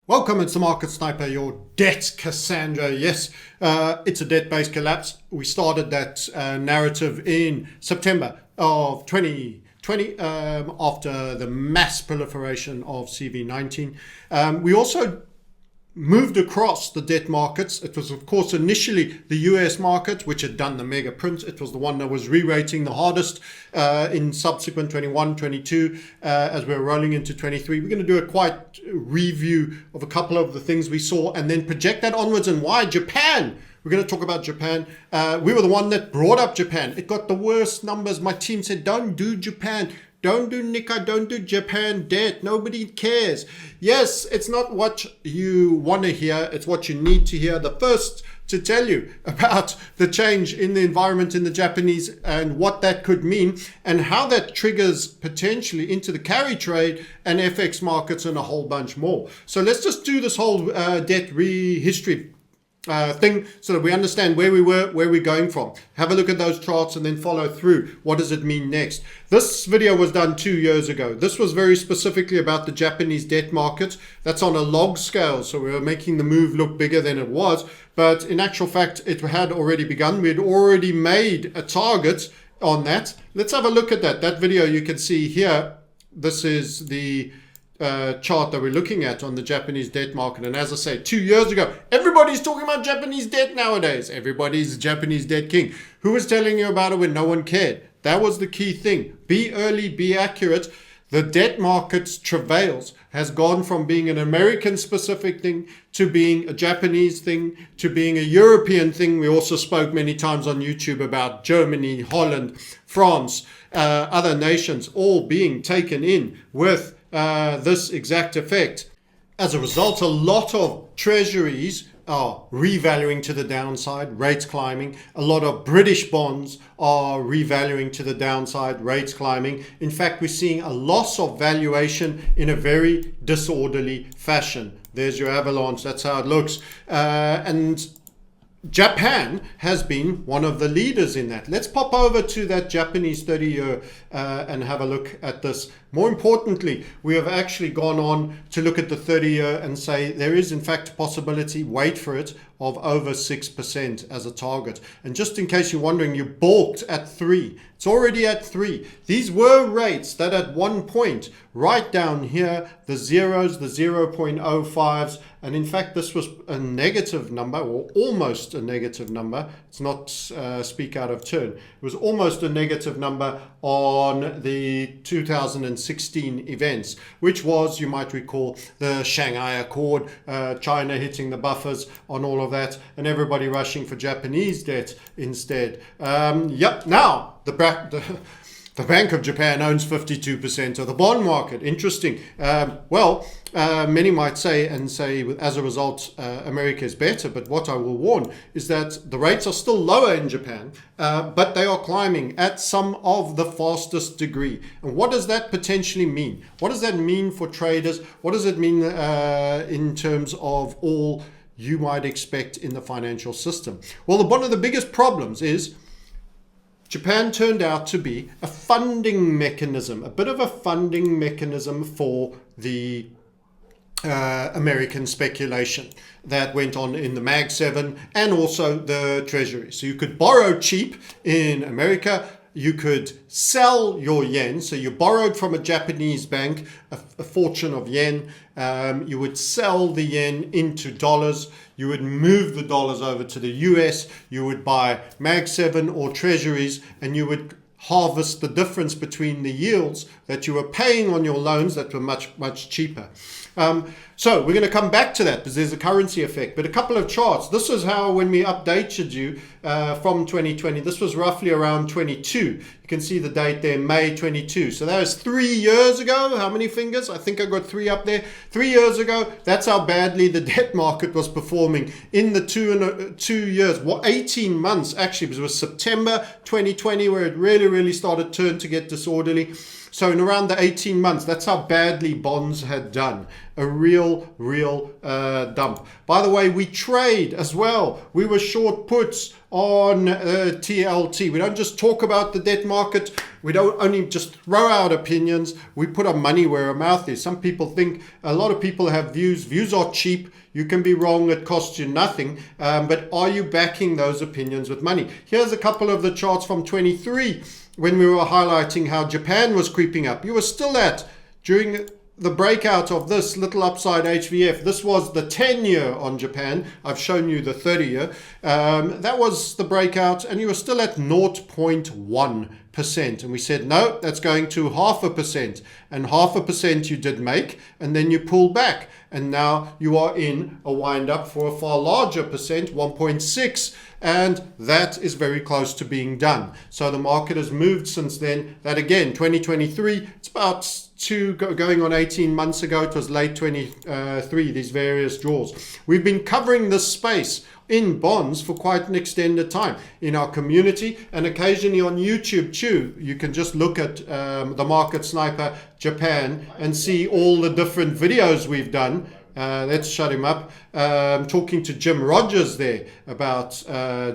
Welcome, it's the Market Sniper, your debt Cassandra. Yes, it's a debt-based collapse. We started that narrative in September of 2020 after the mass proliferation of CV19. We also moved across the debt markets. It was, of course, initially the US market, which had done the mega print. It was the one that was re-rating the hardest in subsequent 21, 22, as we're rolling into 23. We're going to do a quite review of a couple of the things we saw and then project that onwards. And why Japan? We're going to talk about Japan. We were the one that brought up Japan. It got the worst numbers. My team said, don't do Japan. Don't do Nikkei, don't do Japan debt. Nobody cares. Yes, it's not what you want to hear. It's what you need to hear. The first to tell you about the change in the environment in the Japanese and what that could mean and how that triggers potentially into the carry trade and FX markets and a whole bunch more. So let's just do this whole debt history thing so that we understand where we were, where we're going from. Have a look at those charts and then follow through. What does it mean next? This video was done 2 years ago. This was very specifically about the Japanese debt market. That's on a log scale, so we were making the move look bigger than it was. But in actual fact, it had already begun. We had already made a target on that. Let's have a look at that. That video you can see here. This is the chart that we're looking at on the Japanese debt market. And as I say, 2 years ago, everybody's talking about Japanese debt nowadays. Everybody's Japanese debt king. Who was telling you about it when no one cared? That was the key thing. Be early, be accurate. The debt market's travails has gone from being an American specific thing to being a Japanese thing to being a European thing. We also spoke many times on YouTube about Germany, Holland, France, other nations all being taken in with this exact effect. As a result, a lot of treasuries are revaluing to the downside, rates climbing. A lot of British bonds are revaluing to the downside, rates climbing. In fact, we're seeing a loss of valuation in a very disorderly fashion. There's your avalanche. That's how it looks. And Japan has been one of the leaders in that. Let's pop over to that Japanese 30-year and have a look at this. More importantly, we have actually gone on to look at the 30-year and say there is in fact a possibility, wait for it, of over 6% as a target. And just in case you're wondering, you balked at 3. It's already at 3. These were rates that at one point, right down here, the zeros, the 0.05s, and in fact, this was a negative number, or almost a negative number. It's not speak out of turn. It was almost a negative number on the 2016 events, which was, you might recall, the Shanghai Accord, China hitting the buffers on all of that, and everybody rushing for Japanese debt instead. Now, the Bank of Japan owns 52% of the bond market. Interesting. Many might say as a result, America is better. But what I will warn is that the rates are still lower in Japan, but they are climbing at some of the fastest degree. And what does that potentially mean? What does that mean for traders? What does it mean in terms of all you might expect in the financial system? Well, one of the biggest problems is Japan turned out to be a funding mechanism, a bit of a funding mechanism for the American speculation that went on in the Mag 7 and also the Treasury. So you could borrow cheap in America. You could sell your yen. So you borrowed from a Japanese bank a fortune of yen. You would sell the yen into dollars. You would move the dollars over to the US. You would buy Mag 7 or treasuries, and you would harvest the difference between the yields that you were paying on your loans that were much, much cheaper. So we're going to come back to that because there's a currency effect. But a couple of charts. This is how when we updated you from 2020, this was roughly around 22. You can see the date there, May 22. So that was 3 years ago. How many fingers? I think I got 3 up there. 3 years ago, that's how badly the debt market was performing in the 2 years. 18 months actually, because it was September 2020 where it really started to get disorderly. So in around the 18 months, that's how badly bonds had done. A real dump. By the way, we trade as well. We were short puts on TLT. We don't just talk about the debt market. We don't only just throw out opinions. We put our money where our mouth is. Some people think, a lot of people have views. Views are cheap. You can be wrong. It costs you nothing. But are you backing those opinions with money? Here's a couple of the charts from 23 when we were highlighting how Japan was creeping up. You were still at, during the breakout of this little upside HVF, this was the 10-year on Japan. I've shown you the 30-year. That was the breakout, and you were still at 0.1%. And we said, no, that's going to 0.5%. And 0.5% you did make, and then you pulled back. And now you are in a wind up for a far larger percent, 1.6. And that is very close to being done. So the market has moved since then. That again, 2023, it's about going on 18 months ago. It was late 23, these various draws. We've been covering this space in bonds for quite an extended time in our community and occasionally on YouTube too. You can just look at the Market Sniper Japan and see all the different videos we've done. Let's shut him up. Talking to Jim Rogers there about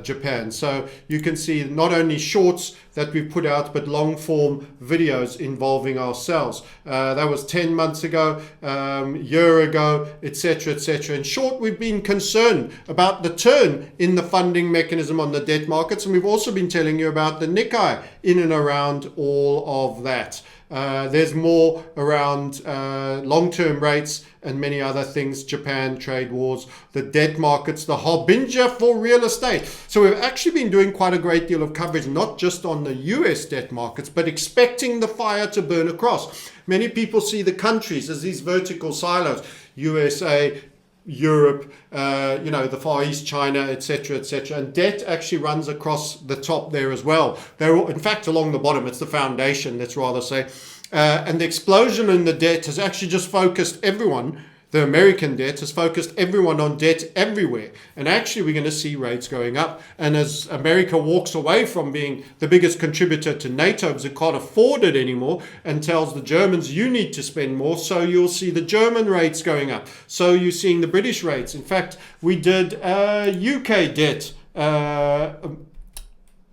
Japan. So you can see not only shorts that we've put out, but long form videos involving ourselves. That was 10 months ago, year ago, etc., etc. In short, we've been concerned about the turn in the funding mechanism on the debt markets. And we've also been telling you about the Nikkei in and around all of that. There's more around long-term rates and many other things, Japan, trade wars, the debt markets, the harbinger for real estate. So we've actually been doing quite a great deal of coverage, not just on the US debt markets, but expecting the fire to burn across. Many people see the countries as these vertical silos, USA, Europe, the Far East, China, etc., etc. And debt actually runs across the top there as well. They're all, in fact, along the bottom. It's the foundation, let's rather say. And the explosion in the debt has actually just focused everyone. The American debt has focused everyone on debt everywhere. And actually, we're going to see rates going up. And as America walks away from being the biggest contributor to NATO because it can't afford it anymore and tells the Germans, you need to spend more, so you'll see the German rates going up. So you're seeing the British rates. In fact, we did UK debt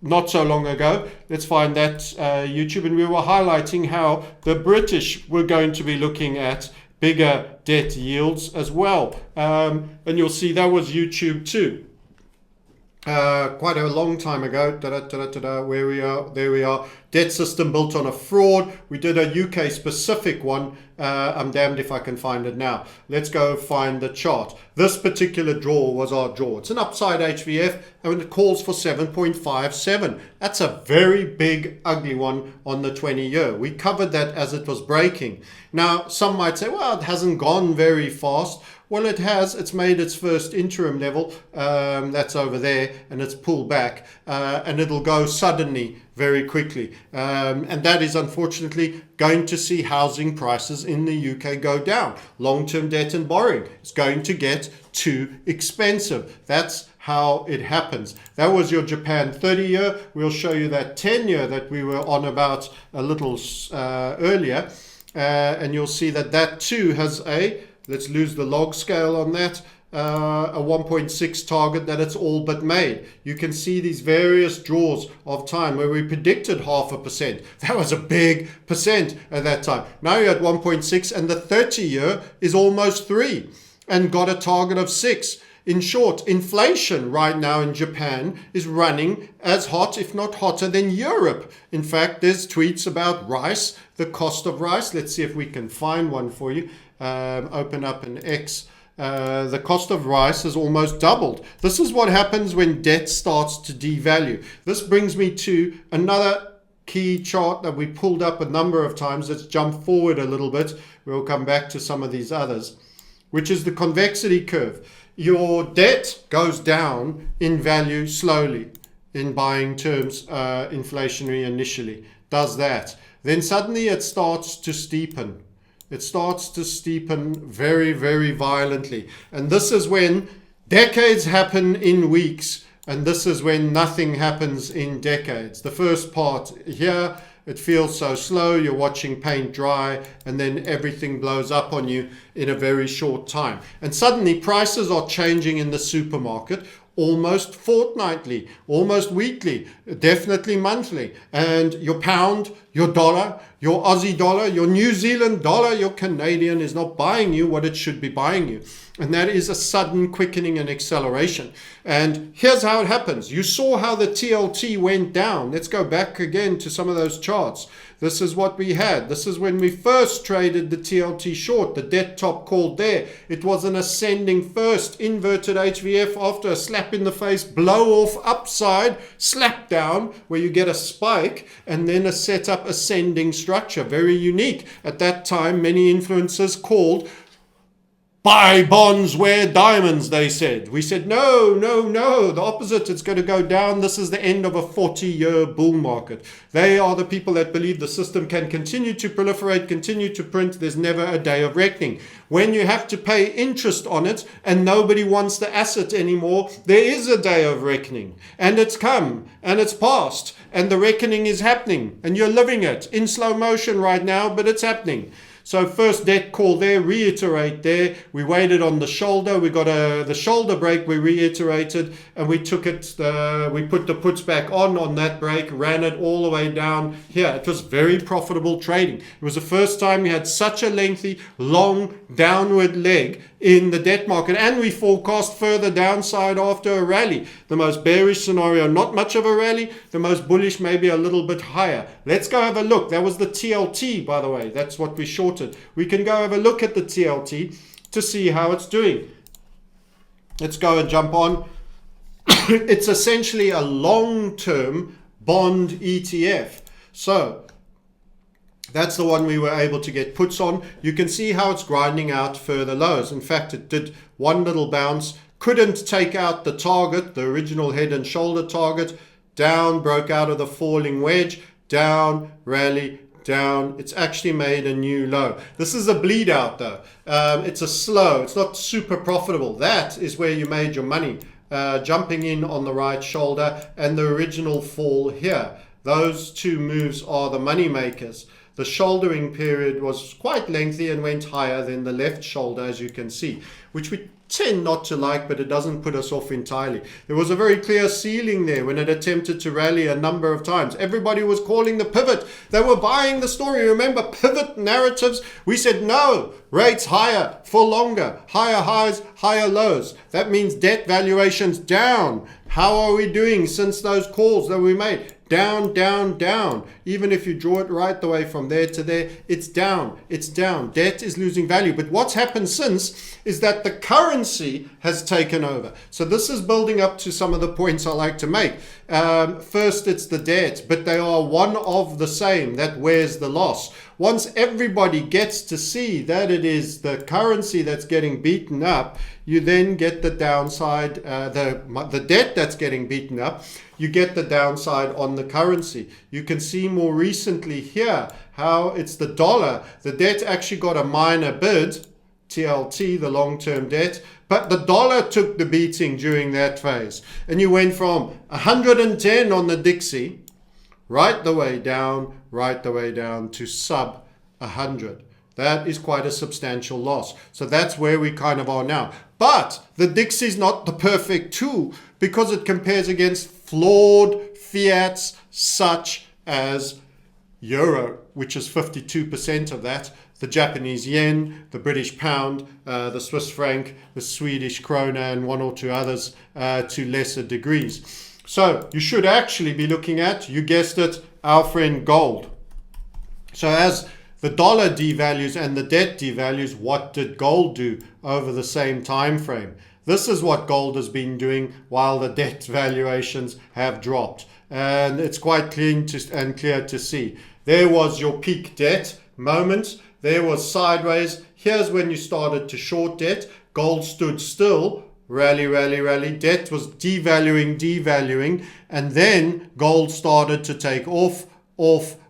not so long ago. Let's find that YouTube. And we were highlighting how the British were going to be looking at bigger debt yields as well. And you'll see that was YouTube too. Quite a long time ago. Where we are, there we are. Debt system built on a fraud. We did a UK specific one. I'm damned if I can find it now. Let's go find the chart. This particular draw was our draw. It's an upside HVF and it calls for 7.57. That's a very big, ugly one on the 20-year. We covered that as it was breaking. Now, some might say, well, it hasn't gone very fast. Well, it has. It's made its first interim level. That's over there, and it's pulled back. And it'll go suddenly, very quickly. And that is unfortunately going to see housing prices in the UK go down. Long-term debt and borrowing is going to get too expensive. That's how it happens. That was your Japan 30-year. We'll show you that 10-year that we were on about a little earlier. And you'll see that that too has a, let's lose the log scale on that, a 1.6 target that it's all but made. You can see these various draws of time where we predicted 0.5%. That was a big percent at that time. Now you're at 1.6 and the 30-year is almost 3 and got a target of 6. In short, inflation right now in Japan is running as hot, if not hotter, than Europe. In fact, there's tweets about rice, the cost of rice. Let's see if we can find one for you. Open up an X. The cost of rice has almost doubled. This is what happens when debt starts to devalue. This brings me to another key chart that we pulled up a number of times. Let's jump forward a little bit. We'll come back to some of these others, which is the convexity curve. Your debt goes down in value slowly in buying terms, inflationary initially, does that. Then suddenly it starts to steepen. It starts to steepen very, very violently. And this is when decades happen in weeks. And this is when nothing happens in decades. The first part here, It feels so slow. You're watching paint dry, and then everything blows up on you in a very short time. And suddenly prices are changing in the supermarket almost fortnightly, almost weekly, definitely monthly. And your pound, your dollar, your Aussie dollar, your New Zealand dollar, your Canadian is not buying you what it should be buying you. And that is a sudden quickening and acceleration. And here's how it happens. You saw how the TLT went down. Let's go back again to some of those charts. This is what we had. This is when we first traded the TLT short, the debt top called there. It was an ascending first, inverted HVF after a slap in the face, blow off upside, slap down, where you get a spike, and then a setup ascending structure. Very unique. At that time, many influencers called buy bonds, wear diamonds, they said. We said, no, the opposite. It's going to go down. This is the end of a 40-year bull market. They are the people that believe the system can continue to proliferate, continue to print. There's never a day of reckoning. When you have to pay interest on it and nobody wants the asset anymore, there is a day of reckoning. And it's come and it's passed and the reckoning is happening and you're living it in slow motion right now, but it's happening. So first debt call there, reiterate there. We waited on the shoulder. We got the shoulder break. We reiterated and we took it. We put the puts back on that break, ran it all the way down here. It was very profitable trading. It was the first time we had such a lengthy, long downward leg in the debt market, and we forecast further downside after a rally. The most bearish scenario, not much of a rally. The most bullish, maybe a little bit higher. Let's go have a look. That was the TLT, by the way. That's what we shorted. We can go have a look at the TLT to see how it's doing. Let's go and jump on. It's essentially a long-term bond ETF. So that's the one we were able to get puts on. You can see how it's grinding out further lows. In fact, it did one little bounce, couldn't take out the target, the original head and shoulder target, down, broke out of the falling wedge, down, rally, down. It's actually made a new low. This is a bleed out though. It's a slow, it's not super profitable. That is where you made your money, jumping in on the right shoulder and the original fall here. Those two moves are the money makers. The shouldering period was quite lengthy and went higher than the left shoulder, as you can see, which we tend not to like, but it doesn't put us off entirely. There was a very clear ceiling there when it attempted to rally a number of times. Everybody was calling the pivot. They were buying the story. Remember, pivot narratives? We said no, rates higher for longer, higher highs, higher lows. That means debt valuations down. How are we doing since those calls that we made? Down, down, down. Even if you draw it right the way from there to there, it's down, it's down. Debt is losing value. But what's happened since is that the currency has taken over. So this is building up to some of the points I like to make. First, it's the debt, but they are one of the same. That wears the loss. Once everybody gets to see that it is the currency that's getting beaten up, you then get the downside, the debt that's getting beaten up, you get the downside on the currency. You can see more recently here how it's the dollar. The debt actually got a minor bid, TLT, the long-term debt, but the dollar took the beating during that phase. And you went from 110 on the Dixie, right the way down to sub 100. That is quite a substantial loss. So that's where we kind of are now. But the Dixie is not the perfect tool because it compares against flawed fiats such as euro, which is 52% of that, the Japanese yen, the British pound, the Swiss franc, the Swedish krona, and one or two others to lesser degrees. So you should actually be looking at, you guessed it, our friend gold. So as the dollar devalues and the debt devalues, what did gold do over the same time frame? This is what gold has been doing while the debt valuations have dropped. And it's quite clean and clear to see. There was your peak debt moment. There was sideways. Here's when you started to short debt. Gold stood still. Rally, rally, rally. Debt was devaluing. And then gold started to take off,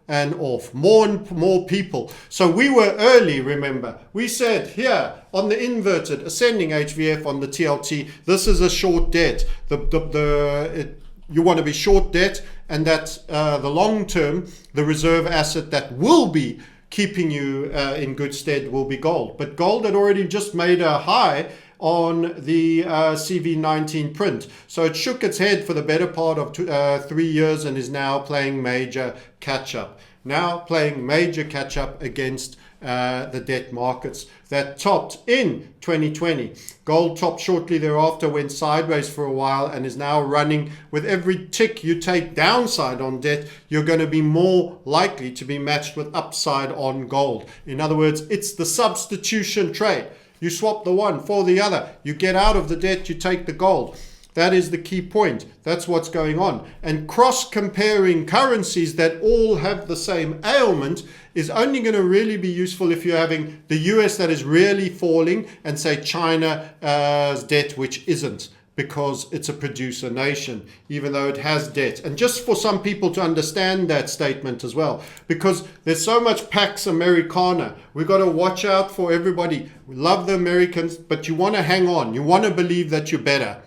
and off. More and more people. So we were early, remember. We said here on the inverted ascending HVF on the TLT, this is a short debt. You want to be short debt and that the long term, the reserve asset that will be keeping you in good stead will be gold. But gold had already just made a high on the CV19 print. So it shook its head for the better part of 3 years and is now playing major catch-up. Now playing major catch-up against the debt markets that topped in 2020. Gold topped shortly thereafter, went sideways for a while, and is now running. With every tick you take downside on debt, you're going to be more likely to be matched with upside on gold. In other words, it's the substitution trade. You swap the one for the other. You get out of the debt, you take the gold. That is the key point. That's what's going on. And cross-comparing currencies that all have the same ailment is only going to really be useful if you're having the US that is really falling and say China's debt which isn't, because it's a producer nation, even though it has debt. And just for some people to understand that statement as well, because there's so much Pax Americana. We've got to watch out for everybody. We love the Americans, but you want to hang on. You want to believe that you're better.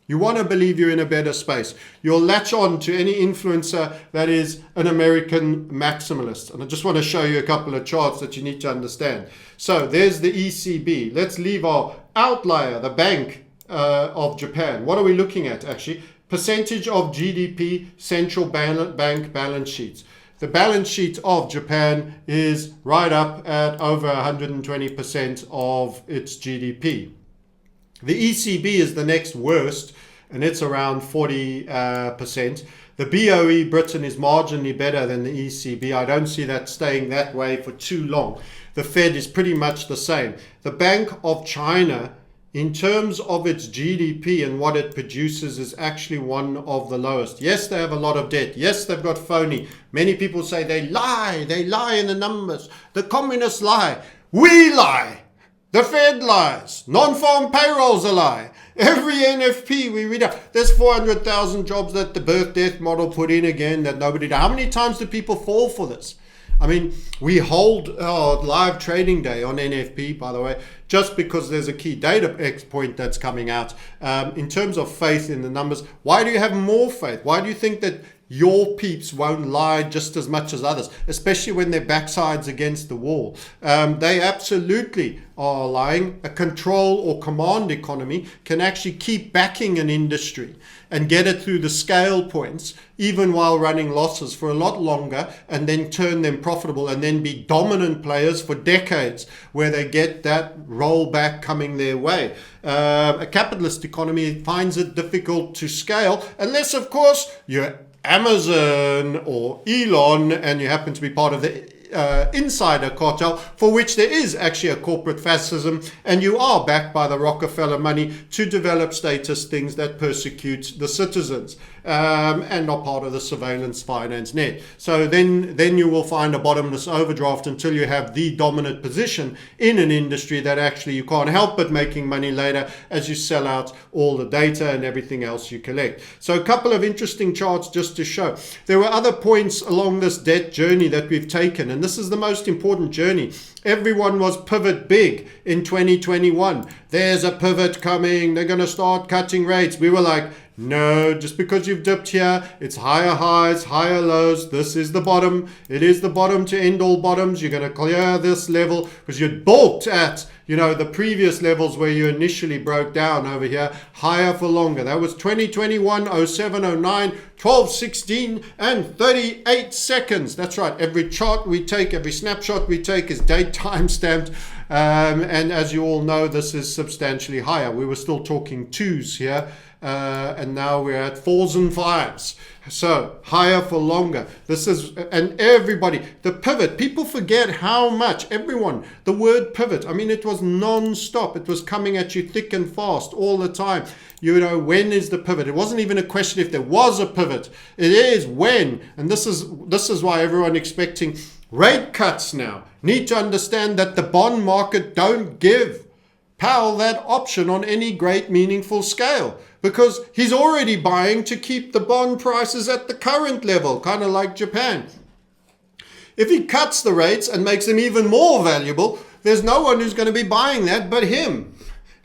You want to believe you're in a better space. You'll latch on to any influencer that is an American maximalist. And I just want to show you a couple of charts that you need to understand. So there's the ECB. Let's leave our outlier, the Bank of Japan. What are we looking at actually? Percentage of GDP, central bank balance sheets. The balance sheet of Japan is right up at over 120% of its GDP. The ECB is the next worst, and it's around 40%. The BOE, Britain, is marginally better than the ECB. I don't see that staying that way for too long. The Fed is pretty much the same. The Bank of China, in terms of its GDP and what it produces, is actually one of the lowest. Yes, they have a lot of debt. Yes, they've got phony. Many people say they lie in the numbers. The communists lie. We lie. The Fed lies. Non-farm payrolls a lie. Every NFP we read out. There's 400,000 jobs that the birth-death model put in again that nobody did. How many times do people fall for this? I mean, we hold our live trading day on NFP, by the way, just because there's a key data point that's coming out. In terms of faith in the numbers, why do you have more faith? Why do you think that your peeps won't lie just as much as others, especially when their backside's against the wall? They absolutely are lying. A control or command economy can actually keep backing an industry and get it through the scale points, even while running losses for a lot longer, and then turn them profitable and then be dominant players for decades, where they get that rollback coming their way. A capitalist economy finds it difficult to scale, unless, of course, you're Amazon or Elon and you happen to be part of the insider cartel, for which there is actually a corporate fascism, and you are backed by the Rockefeller money to develop status things that persecute the citizens, and not part of the surveillance finance net. So then you will find a bottomless overdraft until you have the dominant position in an industry that actually you can't help but making money later as you sell out all the data and everything else you collect. So a couple of interesting charts just to show. There were other points along this debt journey that we've taken, and this is the most important journey. Everyone was pivot big in 2021. There's a pivot coming. They're going to start cutting rates. We were like, no, just because you've dipped here, it's higher highs, higher lows. This is the bottom. It is the bottom to end all bottoms. You're going to clear this level because you'd balked at, the previous levels where you initially broke down over here. Higher for longer. That was 2021, 07, 09, 12, 16, and 38 seconds. That's right. Every chart we take, every snapshot we take is date time stamped. And as you all know, this is substantially higher. We were still talking twos here. And now we're at 4s and 5s. So higher for longer. This is, and everybody, the pivot, people forget how much, everyone, the word pivot, I mean, it was non-stop. It was coming at you thick and fast all the time. When is the pivot? It wasn't even a question if there was a pivot. It is when. And this is why everyone expecting rate cuts now need to understand that the bond market don't give Powell that option on any great meaningful scale, because he's already buying to keep the bond prices at the current level, kind of like Japan. If he cuts the rates and makes them even more valuable, there's no one who's going to be buying that but him.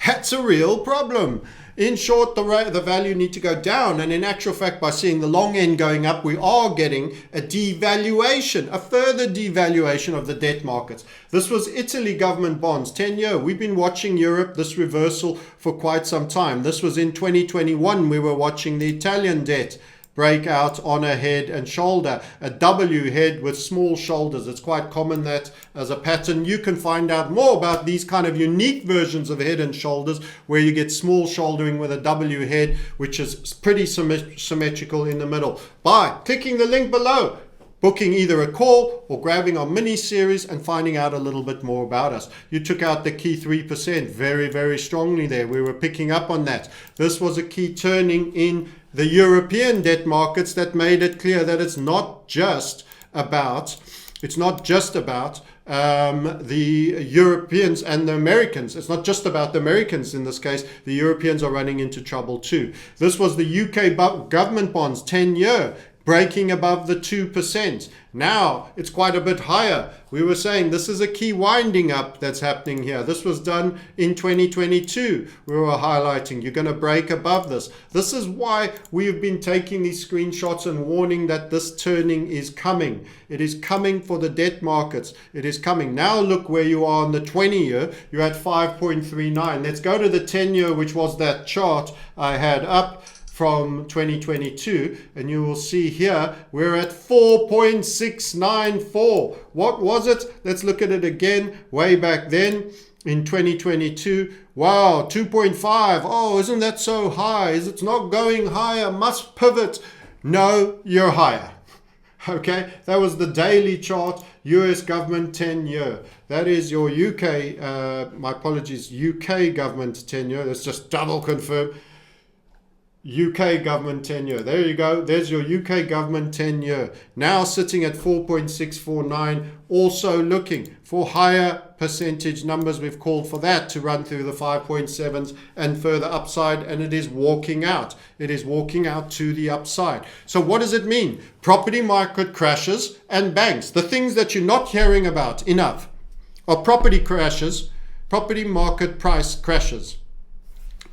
That's a real problem. In short, the value need to go down, and in actual fact, by seeing the long end going up, we are getting a devaluation, a further devaluation of the debt markets. This was Italy government bonds, 10-year. We've been watching Europe, this reversal, for quite some time. This was in 2021. We were watching the Italian debt break out on a head and shoulder, a W head with small shoulders. It's quite common that as a pattern. You can find out more about these kind of unique versions of head and shoulders where you get small shouldering with a W head, which is pretty symmetrical in the middle, by clicking the link below, booking either a call or grabbing our mini series and finding out a little bit more about us. You took out the key 3% very, very strongly there. We were picking up on that. This was a key turning in the European debt markets that made it clear that it's not just about the Europeans and the Americans. It's not just about the Americans in this case. The Europeans are running into trouble too. This was the UK government bonds, 10-year, breaking above the 2%. Now it's quite a bit higher. We were saying this is a key winding up that's happening here. This was done in 2022. We were highlighting you're going to break above this. This is why we've been taking these screenshots and warning that this turning is coming. It is coming for the debt markets. It is coming. Now look where you are on the 20-year. You're at 5.39. Let's go to the 10-year, which was that chart I had up from 2022, and you will see here we're at 4.694. What was it? Let's look at it again. Way back then in 2022, wow, 2.5. Oh, isn't that so high? Is it not going higher? Must pivot. No, you're higher. Okay, that was the daily chart, US government 10-year. That is your UK, my apologies, UK government 10-year. Let's just double confirm. UK government 10-year. There you go. There's your UK government 10-year. Now sitting at 4.649. Also looking for higher percentage numbers. We've called for that to run through the 5.7s and further upside, and it is walking out. It is walking out to the upside. So what does it mean? Property market crashes and banks. The things that you're not hearing about enough are property crashes, property market price crashes.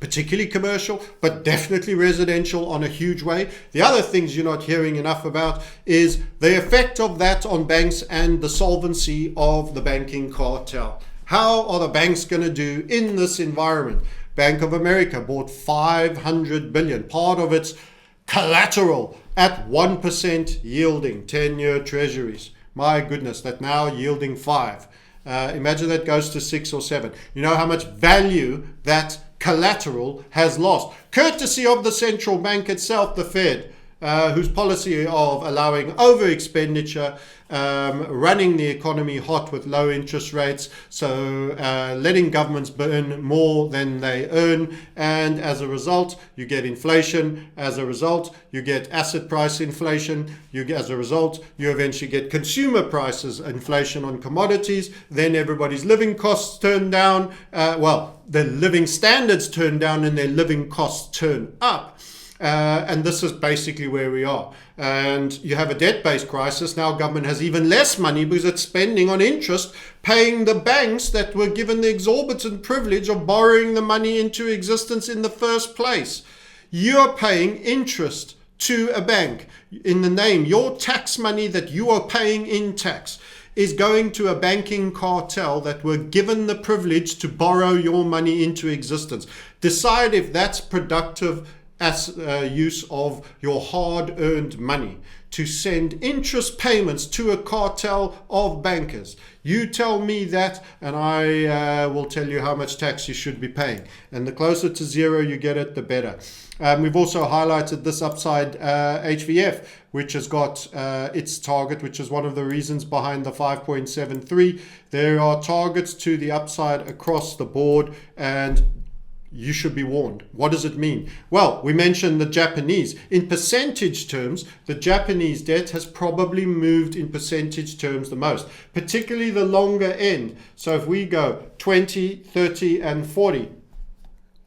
Particularly commercial, but definitely residential on a huge way. The other things you're not hearing enough about is the effect of that on banks and the solvency of the banking cartel. How are the banks going to do in this environment? Bank of America bought 500 billion, part of its collateral at 1% yielding, 10-year treasuries. My goodness, that now yielding 5. Imagine that goes to 6 or 7. You know how much value that collateral has lost, courtesy of the central bank itself, the Fed, whose policy of allowing over expenditure, running the economy hot with low interest rates, so letting governments burn more than they earn, and as a result you get inflation. As a result you get asset price inflation. As a result you eventually get consumer prices inflation on commodities. Then everybody's living costs turn down. The living standards turn down and their living costs turn up. And this is basically where we are. And you have a debt-based crisis. Now government has even less money because it's spending on interest, paying the banks that were given the exorbitant privilege of borrowing the money into existence in the first place. You're paying interest to a bank in the name. Your tax money that you are paying in tax is going to a banking cartel that were given the privilege to borrow your money into existence. Decide if that's productive as use of your hard-earned money to send interest payments to a cartel of bankers. You tell me that, and I will tell you how much tax you should be paying. And the closer to zero you get it, the better. We've also highlighted this upside HVF, which has got its target, which is one of the reasons behind the 5.73. There are targets to the upside across the board, and you should be warned. What does it mean? Well, we mentioned the Japanese. In percentage terms, the Japanese debt has probably moved in percentage terms the most, particularly the longer end. So if we go 20, 30, and 40,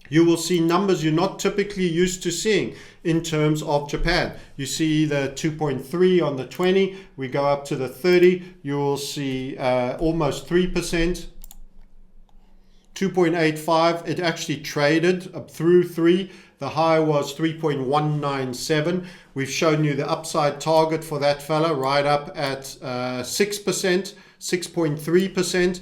you will see numbers you're not typically used to seeing in terms of Japan. You see the 2.3 on the 20. We go up to the 30. You will see almost 3%. 2.85. It actually traded up through 3. The high was 3.197. We've shown you the upside target for that fella right up at 6%, 6.3%.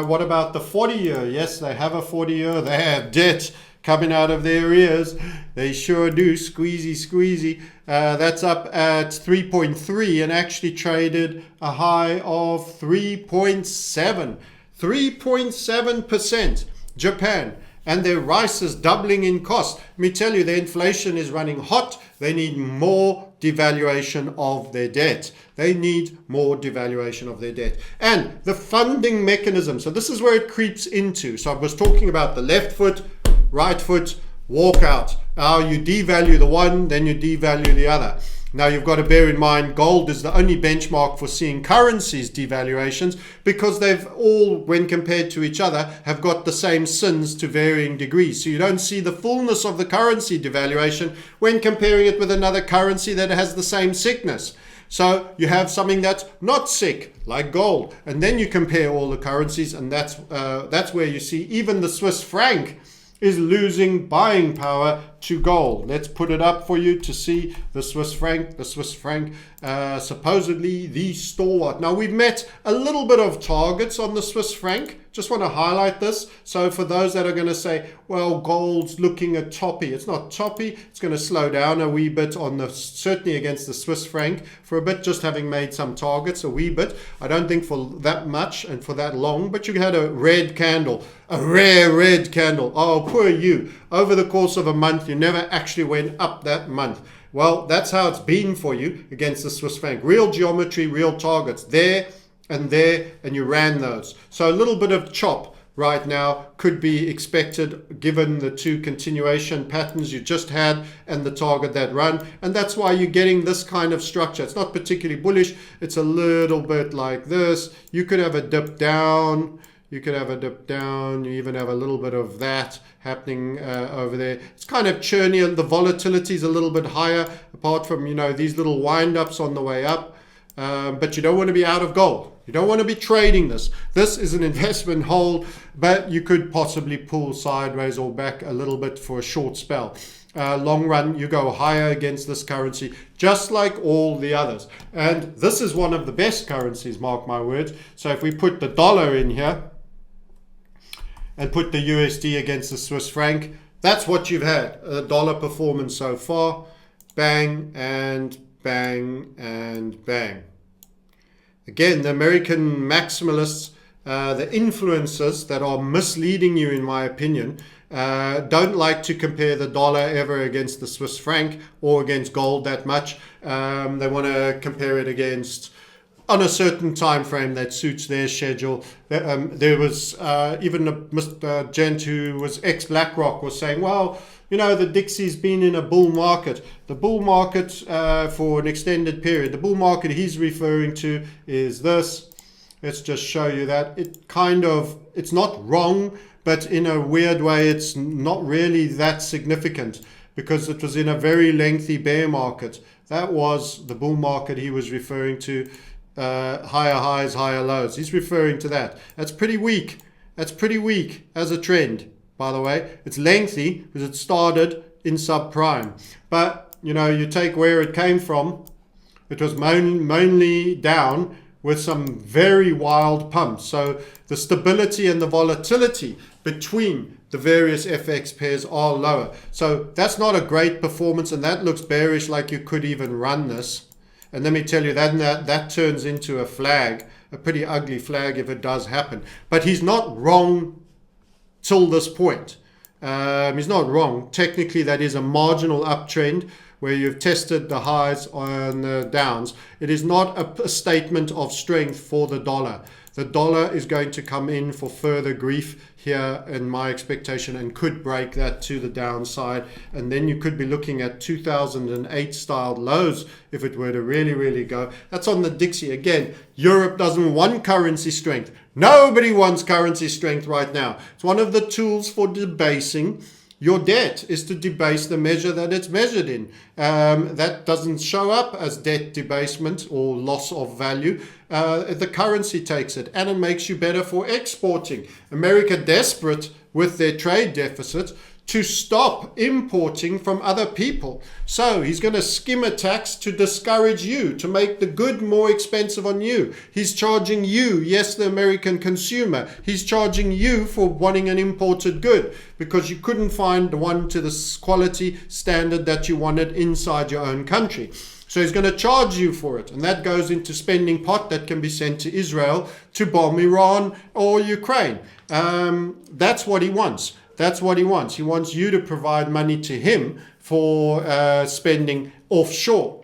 What about the 40-year? Yes, they have a 40-year. They have debt coming out of their ears. They sure do. Squeezy, squeezy. That's up at 3.3 and actually traded a high of 3.7. 3.7%. Japan. And their rice is doubling in cost. Let me tell you, the inflation is running hot. They need more devaluation of their debt. They need more devaluation of their debt. And the funding mechanism. So this is where it creeps into. So I was talking about the left foot, right foot, walk out. How you devalue the one, then you devalue the other. Now you've got to bear in mind gold is the only benchmark for seeing currencies devaluations because they've all, when compared to each other, have got the same sins to varying degrees. So you don't see the fullness of the currency devaluation when comparing it with another currency that has the same sickness. So you have something that's not sick, like gold, and then you compare all the currencies, and that's where you see even the Swiss franc is losing buying power to gold. Let's put it up for you to see the Swiss franc. The Swiss franc, supposedly the stalwart. Now we've met a little bit of targets on the Swiss franc. Just want to highlight this. So for those that are going to say, well, gold's looking at toppy. It's not toppy. It's going to slow down a wee bit on the, certainly against the Swiss franc for a bit, just having made some targets a wee bit. I don't think for that much and for that long, but you had a red candle, a rare red candle. Oh, poor you. Over the course of a month, you never actually went up that month. Well, that's how it's been for you against the Swiss franc. Real geometry, real targets there, and you ran those. So a little bit of chop right now could be expected given the two continuation patterns you just had and the target that run. And that's why you're getting this kind of structure. It's not particularly bullish. It's a little bit like this. You could have a dip down. You could have a dip down. You even have a little bit of that happening over there. It's kind of churny. The volatility is a little bit higher apart from, these little wind-ups on the way up. But you don't want to be out of gold. You don't want to be trading this. This is an investment hold, but you could possibly pull sideways or back a little bit for a short spell. Long run, you go higher against this currency, just like all the others. And this is one of the best currencies, mark my words. So if we put the dollar in here and put the USD against the Swiss franc, that's what you've had. A dollar performance so far. Bang and bang and bang. Again, the American maximalists, the influencers that are misleading you, in my opinion, don't like to compare the dollar ever against the Swiss franc or against gold that much. They want to compare it against on a certain time frame that suits their schedule. There was even a gent who was ex-BlackRock was saying, well, the Dixie's been in a bull market. The bull market for an extended period. The bull market he's referring to is this. Let's just show you that. It's not wrong, but in a weird way, it's not really that significant because it was in a very lengthy bear market. That was the bull market he was referring to. Higher highs, higher lows. He's referring to that. That's pretty weak. That's pretty weak as a trend. By the way, it's lengthy because it started in subprime. But, you take where it came from, it was mainly down with some very wild pumps. So the stability and the volatility between the various FX pairs are lower. So that's not a great performance, and that looks bearish, like you could even run this. And let me tell you, that turns into a flag, a pretty ugly flag if it does happen. But he's not wrong till this point. He's not wrong. Technically, that is a marginal uptrend where you've tested the highs on the downs. It is not a statement of strength for the dollar. The dollar is going to come in for further grief here in my expectation and could break that to the downside. And then you could be looking at 2008 style lows if it were to really, really go. That's on the Dixie. Again, Europe doesn't want currency strength. Nobody wants currency strength right now. It's one of the tools for debasing your debt is to debase the measure that it's measured in. That doesn't show up as debt debasement or loss of value. The currency takes it, and it makes you better for exporting. America, desperate with their trade deficit, to stop importing from other people. So he's going to skim a tax to discourage you, to make the good more expensive on you. He's charging you, yes, the American consumer, he's charging you for wanting an imported good because you couldn't find the one to the quality standard that you wanted inside your own country. So he's going to charge you for it. And that goes into spending pot that can be sent to Israel to bomb Iran or Ukraine. That's what he wants. That's what he wants. He wants you to provide money to him for spending offshore.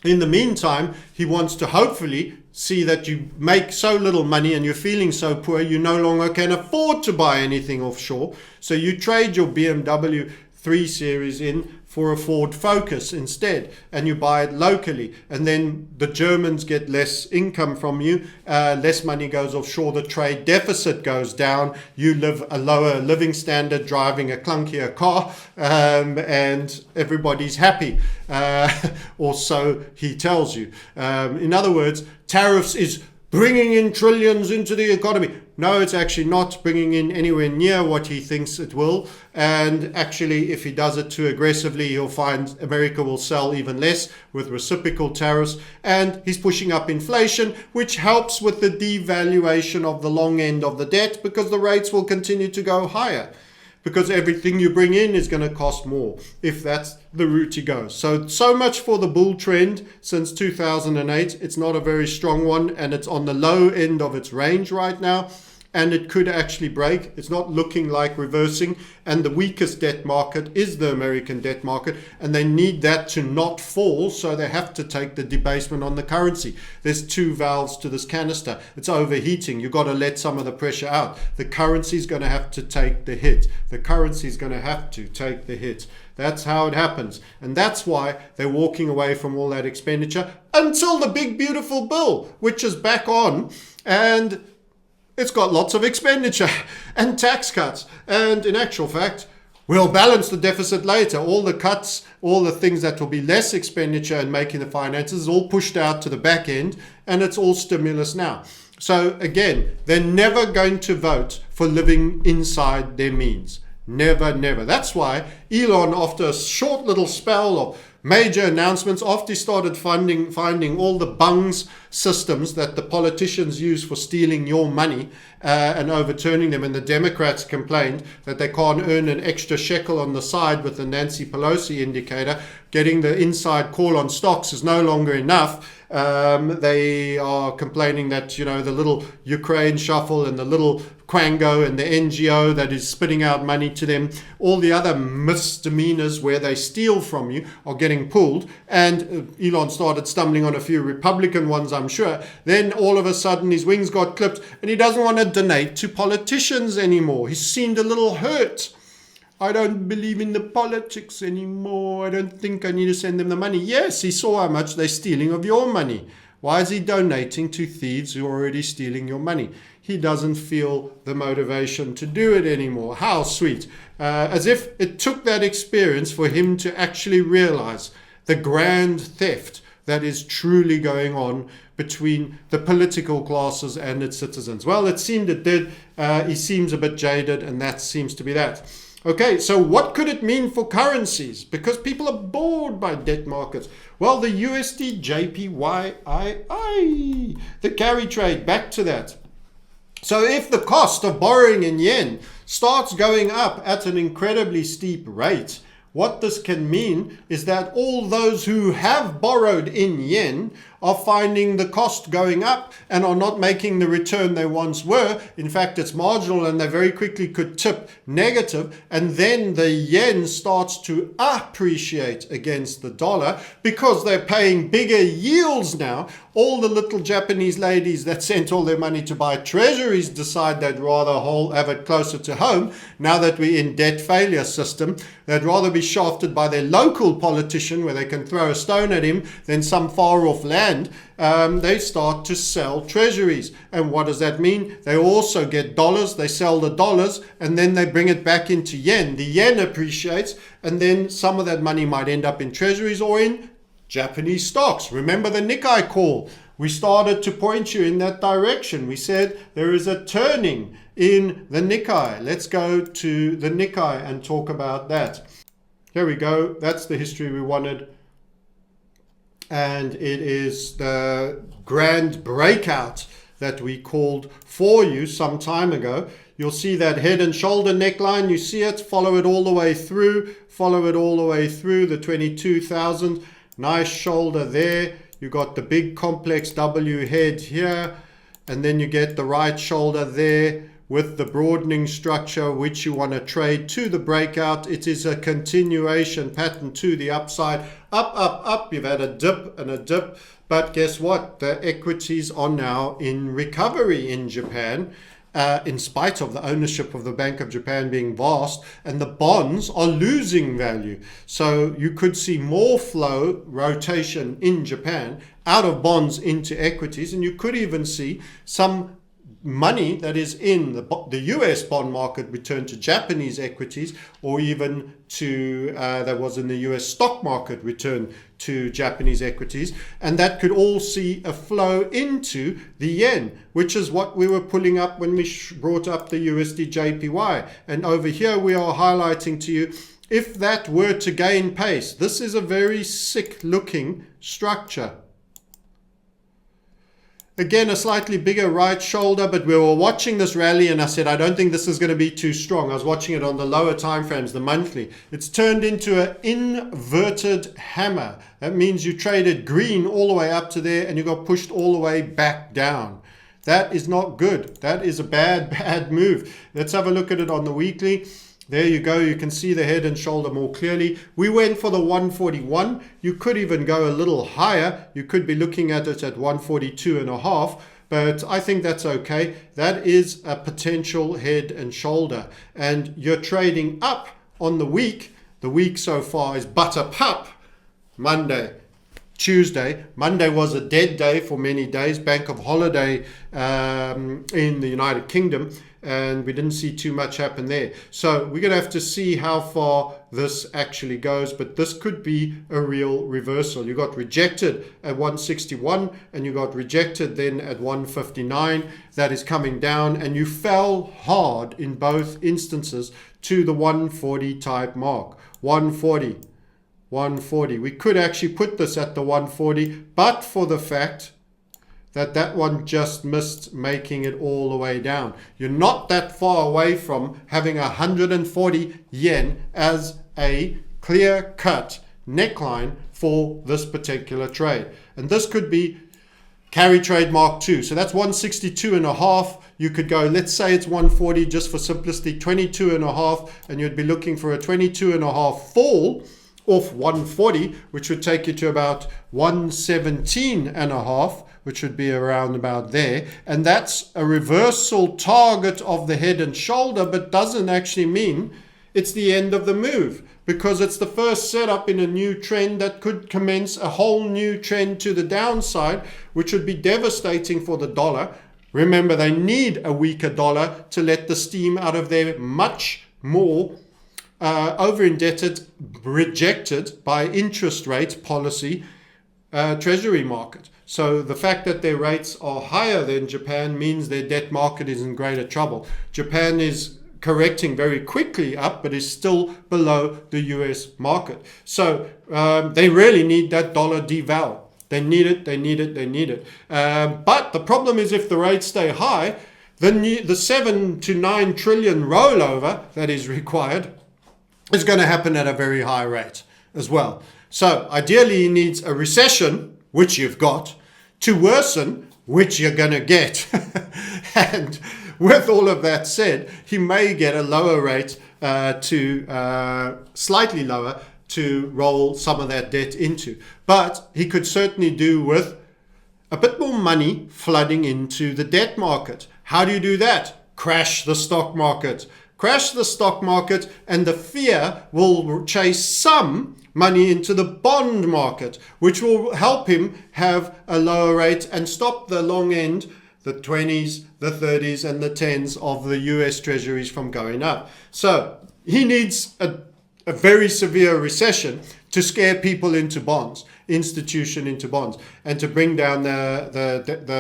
In the meantime, he wants to hopefully see that you make so little money and you're feeling so poor, you no longer can afford to buy anything offshore. So you trade your BMW 3 Series in for a Ford Focus instead, and you buy it locally, and then the Germans get less income from you, less money goes offshore, the trade deficit goes down, you live a lower living standard driving a clunkier car, and everybody's happy, or so he tells you. In other words, tariffs is bringing in trillions into the economy. No, it's actually not bringing in anywhere near what he thinks it will. And actually, if he does it too aggressively, he'll find America will sell even less with reciprocal tariffs. And he's pushing up inflation, which helps with the devaluation of the long end of the debt because the rates will continue to go higher. Because everything you bring in is going to cost more if that's the route he goes. So much for the bull trend since 2008. It's not a very strong one, and it's on the low end of its range right now. And it could actually break. It's not looking like reversing. And the weakest debt market is the American debt market. And they need that to not fall. So they have to take the debasement on the currency. There's 2 valves to this canister. It's overheating. You've got to let some of the pressure out. The currency is going to have to take the hit. The currency is going to have to take the hit. That's how it happens. And that's why they're walking away from all that expenditure until the big, beautiful bill, which is back on. And it's got lots of expenditure and tax cuts. And in actual fact, we'll balance the deficit later. All the cuts, all the things that will be less expenditure and making the finances is all pushed out to the back end. And it's all stimulus now. So again, they're never going to vote for living inside their means. Never, never. That's why Elon, after a short little spell of major announcements, after he started finding all the bungs systems that the politicians use for stealing your money and overturning them, and the Democrats complained that they can't earn an extra shekel on the side with the Nancy Pelosi indicator, getting the inside call on stocks is no longer enough. They are complaining that, the little Ukraine shuffle and the little Quango and the NGO that is spitting out money to them, all the other misdemeanors where they steal from you are getting pulled. And Elon started stumbling on a few Republican ones, I'm sure. Then all of a sudden his wings got clipped and he doesn't want to donate to politicians anymore. He seemed a little hurt. I don't believe in the politics anymore. I don't think I need to send them the money. Yes, he saw how much they're stealing of your money. Why is he donating to thieves who are already stealing your money? He doesn't feel the motivation to do it anymore. How sweet. As if it took that experience for him to actually realize the grand theft that is truly going on between the political classes and its citizens. Well, it seemed it did. He seems a bit jaded, and that seems to be that. Okay, so what could it mean for currencies? Because people are bored by debt markets. Well, the USD JPY, the carry trade, back to that. So if the cost of borrowing in yen starts going up at an incredibly steep rate, what this can mean is that all those who have borrowed in yen are finding the cost going up and are not making the return they once were. In fact, it's marginal and they very quickly could tip negative. And then the yen starts to appreciate against the dollar because they're paying bigger yields now. All the little Japanese ladies that sent all their money to buy treasuries decide they'd rather have it closer to home. Now that we're in debt failure system, they'd rather be shafted by their local politician where they can throw a stone at him than some far off land and they start to sell treasuries. And what does that mean? They also get dollars, they sell the dollars, and then they bring it back into yen. The yen appreciates, and then some of that money might end up in treasuries or in Japanese stocks. Remember the Nikkei call? We started to point you in that direction. We said there is a turning in the Nikkei. Let's go to the Nikkei and talk about that. Here we go. That's the history we wanted. And it is the grand breakout that we called for you some time ago. You'll see that head and shoulder neckline. You see it. Follow it all the way through. Follow it all the way through the 22,000. Nice shoulder there. You got the big complex W head here, and then you get the right shoulder there with the broadening structure which you want to trade to the breakout. It is a continuation pattern to the upside. Up, up, up. You've had a dip and a dip, but guess what? The equities are now in recovery in Japan. In spite of the ownership of the Bank of Japan being vast, and the bonds are losing value. So you could see more flow rotation in Japan out of bonds into equities, and you could even see some money that is in the US bond market return to Japanese equities, or even to that was in the US stock market return to Japanese equities, and that could all see a flow into the yen, which is what we were pulling up when we brought up the USD JPY. And over here we are highlighting to you, if that were to gain pace, this is a very sick looking structure. Again, a slightly bigger right shoulder, but we were watching this rally and I said, I don't think this is going to be too strong. I was watching it on the lower time frames, the monthly. It's turned into an inverted hammer. That means you traded green all the way up to there and you got pushed all the way back down. That is not good. That is a bad move. Let's have a look at it on the weekly. There you go. You can see the head and shoulder more clearly. We went for the 141. You could even go a little higher. You could be looking at it at 142.5, but I think that's okay. That is a potential head and shoulder. And you're trading up on the week. The week so far is butter pup. Monday, Tuesday. Monday was a dead day for many days, bank of holiday in the United Kingdom. And we didn't see too much happen there. So we're going to have to see how far this actually goes, but this could be a real reversal. You got rejected at 161 and you got rejected then at 159. That is coming down, and you fell hard in both instances to the 140 type mark. 140. We could actually put this at the 140, but for the fact that one just missed making it all the way down. You're not that far away from having 140 yen as a clear-cut neckline for this particular trade. And this could be carry trade mark 2. So that's 162.5. You could go, let's say it's 140 just for simplicity, 22.5, and you'd be looking for a 22.5 fall off 140, which would take you to about 117.5, which would be around about there. And that's a reversal target of the head and shoulder, but doesn't actually mean it's the end of the move, because it's the first setup in a new trend that could commence a whole new trend to the downside, which would be devastating for the dollar. Remember, they need a weaker dollar to let the steam out of their much more over-indebted, rejected by interest rate policy treasury market. So the fact that their rates are higher than Japan means their debt market is in greater trouble. Japan is correcting very quickly up, but is still below the US market. So they really need that dollar deval. They need it. But the problem is, if the rates stay high, the 7 to 9 trillion rollover that is required is going to happen at a very high rate as well. So ideally he needs a recession, which you've got, to worsen, which you're going to get. And with all of that said, he may get a lower rate slightly lower to roll some of that debt into. But he could certainly do with a bit more money flooding into the debt market. How do you do that? Crash the stock market. crash the stock market, and the fear will chase some money into the bond market, which will help him have a lower rate and stop the long end, the 20s, the 30s, and the 10s of the US treasuries from going up. So he needs a very severe recession to scare people into bonds, institution into bonds, and to bring down the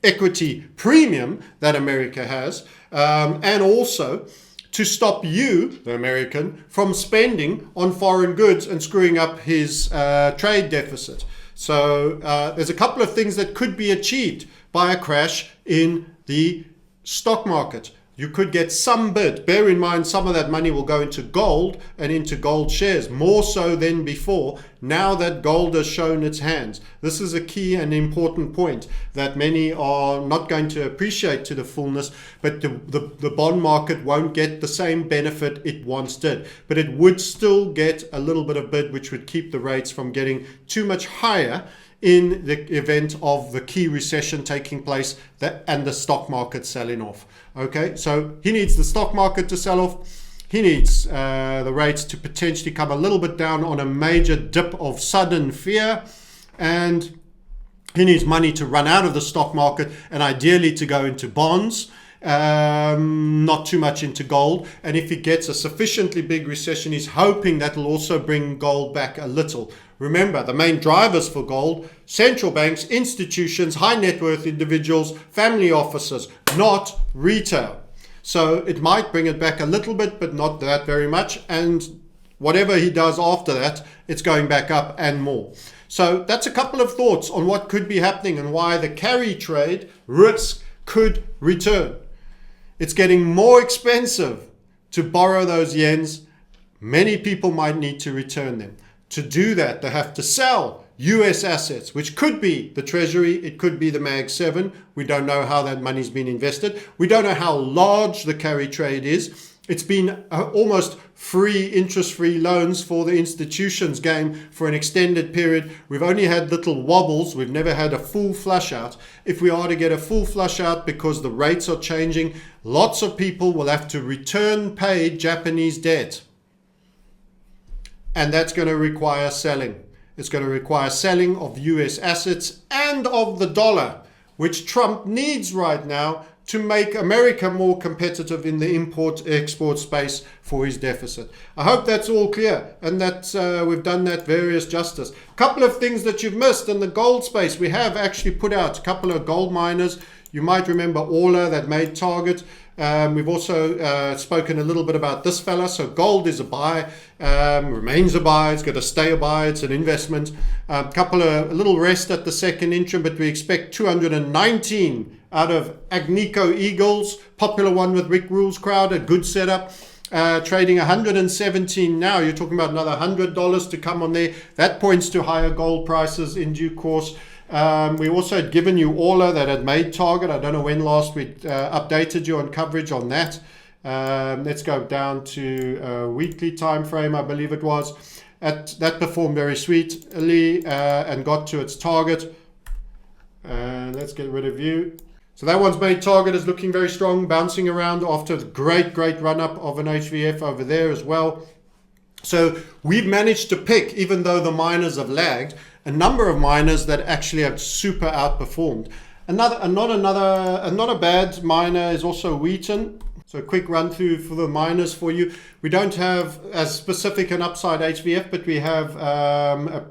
equity premium that America has, and also to stop you, the American, from spending on foreign goods and screwing up his trade deficit. So there's a couple of things that could be achieved by a crash in the stock market. You could get some bit. Bear in mind, some of that money will go into gold and into gold shares, more so than before, now that gold has shown its hands. This is a key and important point that many are not going to appreciate to the fullness, but the bond market won't get the same benefit it once did. But it would still get a little bit of bid, which would keep the rates from getting too much higher in the event of the key recession taking place and the stock market selling off. Okay, so he needs the stock market to sell off. He needs the rates to potentially come a little bit down on a major dip of sudden fear. And he needs money to run out of the stock market and ideally to go into bonds, not too much into gold. And if he gets a sufficiently big recession, he's hoping that will also bring gold back a little. Remember, the main drivers for gold: central banks, institutions, high net worth individuals, family offices, not retail. So it might bring it back a little bit, but not that very much. And whatever he does after that, it's going back up and more. So that's a couple of thoughts on what could be happening and why the carry trade risk could return. It's getting more expensive to borrow those yens. Many people might need to return them. To do that, they have to sell US assets, which could be the Treasury, it could be the Mag 7. We don't know how that money's been invested. We don't know how large the carry trade is. It's been almost free, interest-free loans for the institutions game for an extended period. We've only had little wobbles. We've never had a full flush out. If we are to get a full flush out because the rates are changing, lots of people will have to return paid Japanese debt. And that's going to require selling. It's going to require selling of US assets and of the dollar, which Trump needs right now to make America more competitive in the import-export space for his deficit. I hope that's all clear and that we've done that various justice. A couple of things that you've missed in the gold space. We have actually put out a couple of gold miners. You might remember Orla that made target. We've also spoken a little bit about this fella. So gold is a buy, remains a buy. It's going to stay a buy. It's an investment. A little rest at the second interim, but we expect 219 out of Agnico Eagles, popular one with Rick Rule's crowd, a good setup. Trading 117 now. You're talking about another $100 to come on there. That points to higher gold prices in due course. We also had given you Orla that had made target. I don't know when last we updated you on coverage on that. Let's go down to a weekly time frame, I believe it was. That performed very sweetly and got to its target. Let's get rid of you. So that one's made target, is looking very strong, bouncing around after the great run up of an HVF over there as well. So we've managed to pick, even though the miners have lagged, a number of miners that actually have super outperformed. Not a bad miner is also Wheaton. So a quick run through for the miners for you. We don't have as specific an upside HVF, but we have a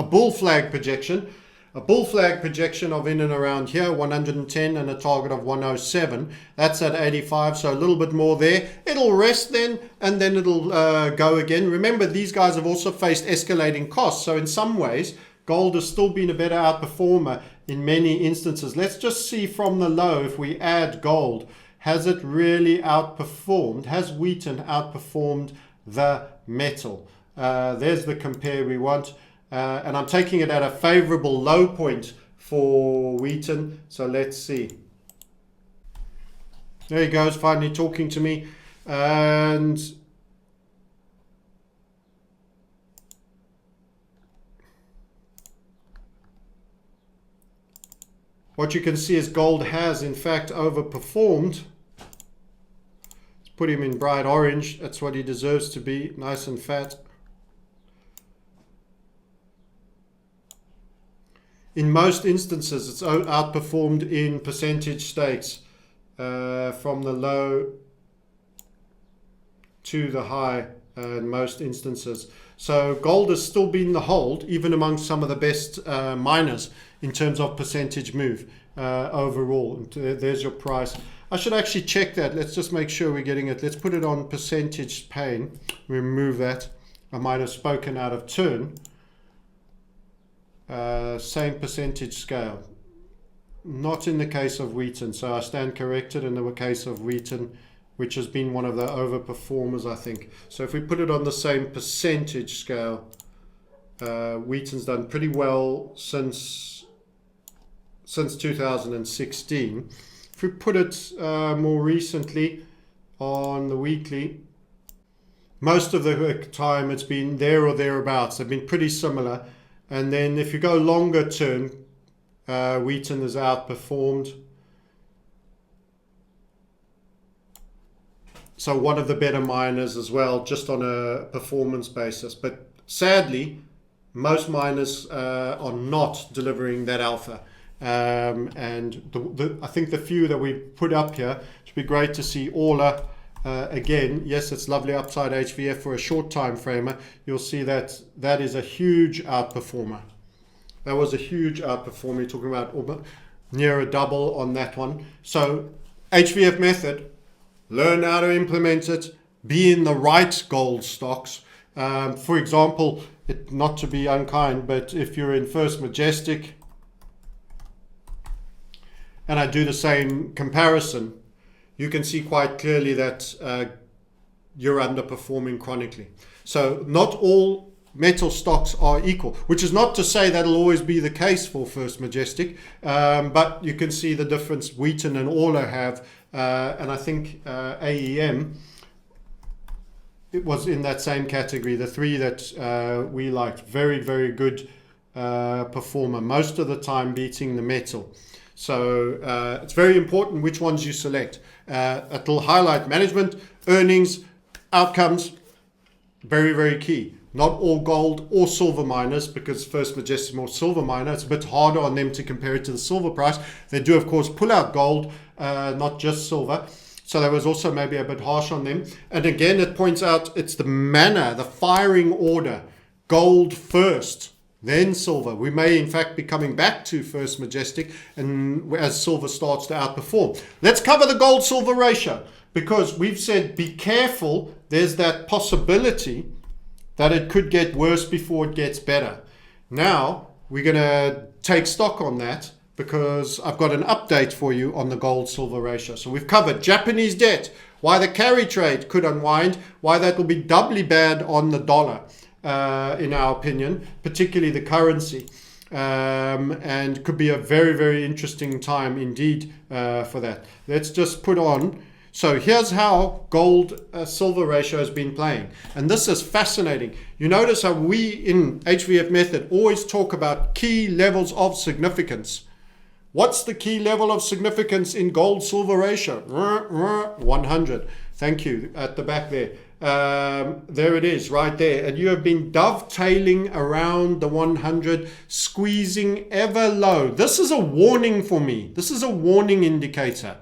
bull flag projection. A bull flag projection of in and around here, 110 and a target of 107. That's at 85, so a little bit more there. It'll rest then, and then it'll go again. Remember, these guys have also faced escalating costs. So in some ways, gold has still been a better outperformer in many instances. Let's just see from the low, if we add gold, has it really outperformed? Has Wheaton outperformed the metal? There's the compare we want. And I'm taking it at a favorable low point for Wheaton. So let's see. There he goes, finally talking to me. And what you can see is gold has in fact overperformed put him in bright orange. That's what he deserves to be, nice and fat. In most instances, it's outperformed in percentage stakes from the low to the high in most instances. So gold has still been the hold, even amongst some of the best miners in terms of percentage move overall. There's your price. I should actually check that. Let's just make sure we're getting it. Let's put it on percentage pane. Remove that. I might have spoken out of turn. Same percentage scale. Not in the case of Wheaton. So I stand corrected in the case of Wheaton, which has been one of the overperformers, I think. So if we put it on the same percentage scale, Wheaton's done pretty well since 2016. If we put it more recently on the weekly, most of the time it's been there or thereabouts. They've been pretty similar. And then if you go longer term, Wheaton has outperformed. So one of the better miners as well, just on a performance basis. But sadly, most miners are not delivering that alpha. And I think the few that we put up here, it should be great to see Orla again. Yes, it's lovely upside HVF for a short time framer. You'll see that that is a huge outperformer. That was a huge outperformer. You're talking about near a double on that one. So HVF method, learn how to implement it, be in the right gold stocks. For example, not to be unkind, but if you're in First Majestic, and I do the same comparison, you can see quite clearly that you're underperforming chronically. So not all metal stocks are equal, which is not to say that'll always be the case for First Majestic, but you can see the difference Wheaton and Orla have, and I think AEM, it was in that same category, the three that we liked. Very, very good performer, most of the time beating the metal. So it's very important which ones you select. It'll highlight management, earnings, outcomes, very, very key. Not all gold or silver miners, because First Majestic is more silver miner. It's a bit harder on them to compare it to the silver price. They do, of course, pull out gold, not just silver. So that was also maybe a bit harsh on them. And again, it points out it's the manner, the firing order. Gold first, then silver. We may in fact be coming back to First Majestic and as silver starts to outperform. Let's cover the gold silver ratio, because we've said be careful. There's that possibility that it could get worse before it gets better. Now we're going to take stock on that, because I've got an update for you on the gold silver ratio. So we've covered Japanese debt, why the carry trade could unwind, why that will be doubly bad on the dollar. In our opinion, particularly the currency, and could be a very, very interesting time indeed for that. Let's just put on. So here's how gold silver ratio has been playing, and this is fascinating. You notice how we in HVF method always talk about key levels of significance. What's the key level of significance in gold silver ratio? 100. Thank you at the back there. There it is right there, and you have been dovetailing around the 100, squeezing ever low. This is a warning for me. This is a warning indicator.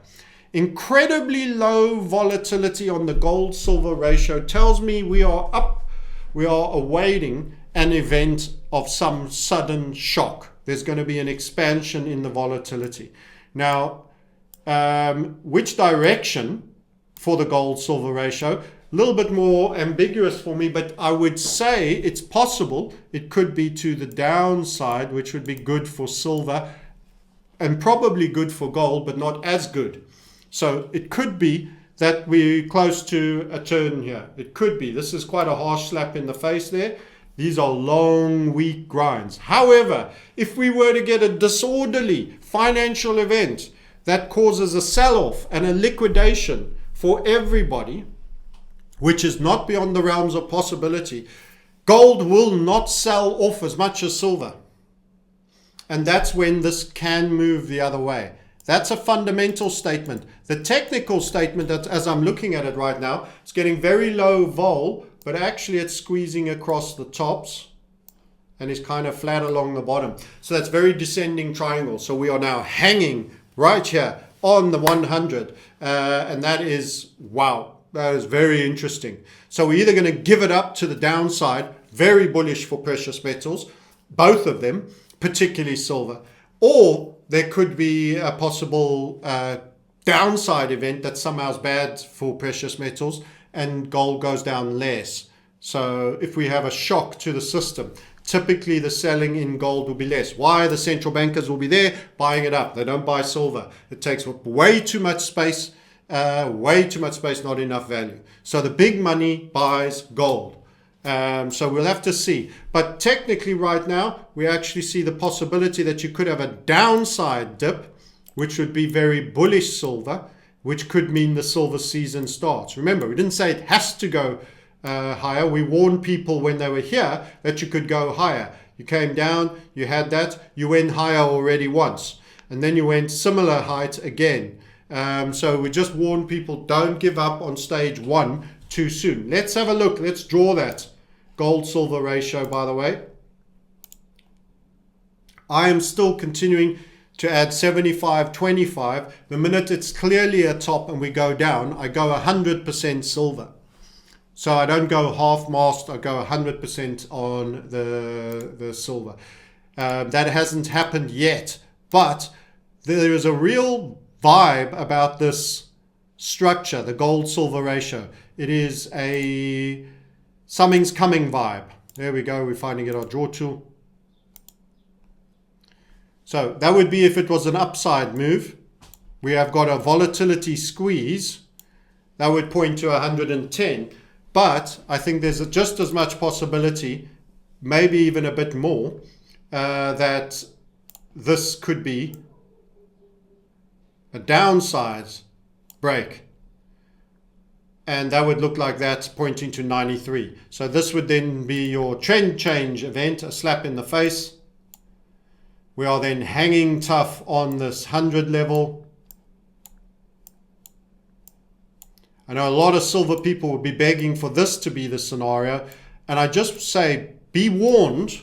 Incredibly low volatility on the gold silver ratio tells me we are up. We are awaiting an event of some sudden shock. There's going to be an expansion in the volatility. Now, which direction for the gold silver ratio? A little bit more ambiguous for me, but I would say it's possible it could be to the downside, which would be good for silver and probably good for gold, but not as good. So it could be that we're close to a turn here. It could be. This is quite a harsh slap in the face there. These are long, weak grinds. However, if we were to get a disorderly financial event that causes a sell-off and a liquidation for everybody, which is not beyond the realms of possibility, gold will not sell off as much as silver. And that's when this can move the other way. That's a fundamental statement. The technical statement, that as I'm looking at it right now, it's getting very low vol, but actually it's squeezing across the tops and is kind of flat along the bottom. So that's very descending triangle. So we are now hanging right here on the 100. And that is, wow, that is very interesting. So we're either going to give it up to the downside, very bullish for precious metals, both of them, particularly silver, or there could be a possible downside event that somehow is bad for precious metals and gold goes down less. So if we have a shock to the system, typically the selling in gold will be less. Why? The central bankers will be there buying it up. They don't buy silver. It takes way too much space, not enough value. So the big money buys gold. So we'll have to see. But technically right now, we actually see the possibility that you could have a downside dip, which would be very bullish silver, which could mean the silver season starts. Remember, we didn't say it has to go higher. We warned people when they were here that you could go higher. You came down, you had that, you went higher already once, and then you went similar height again. So we just warn people, don't give up on stage one too soon. Let's have a look. Let's draw that gold silver ratio, by the way. I am still continuing to add 75-25. The minute it's clearly a top and we go down, I go 100% silver. So I don't go half mast, I go 100% on the silver. That hasn't happened yet, but there is a real vibe about this structure, the gold silver ratio. It is a something's coming vibe. There we go, we're finding it, our draw tool. So that would be if it was an upside move. We have got a volatility squeeze. That would point to 110. But I think there's just as much possibility, maybe even a bit more, that this could be a downside break. And that would look like that, pointing to 93. So this would then be your trend change event, a slap in the face. We are then hanging tough on this 100 level. I know a lot of silver people would be begging for this to be the scenario. And I just say, be warned,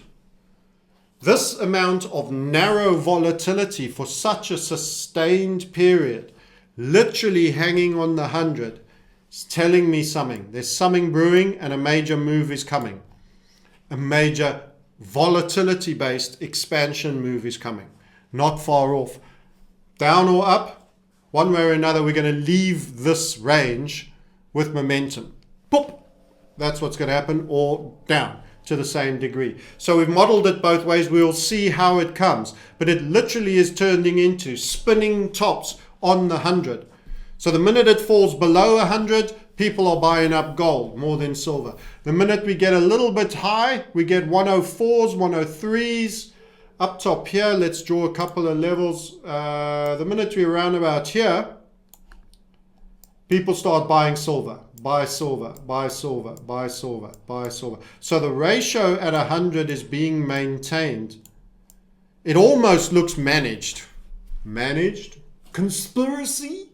this amount of narrow volatility for such a sustained period, literally hanging on the 100, is telling me something. There's something brewing and a major move is coming. A major volatility-based expansion move is coming. Not far off. Down or up, one way or another, we're going to leave this range with momentum. Boop! That's what's going to happen, or down to the same degree. So we've modeled it both ways. We'll see how it comes. But it literally is turning into spinning tops on the 100. So the minute it falls below 100, people are buying up gold more than silver. The minute we get a little bit high, we get 104s, 103s. Up top here, let's draw a couple of levels. The minute we're around about here, people start buying silver. Buy silver, buy silver, buy silver, buy silver. So the ratio at 100 is being maintained. It almost looks managed. Managed? Conspiracy?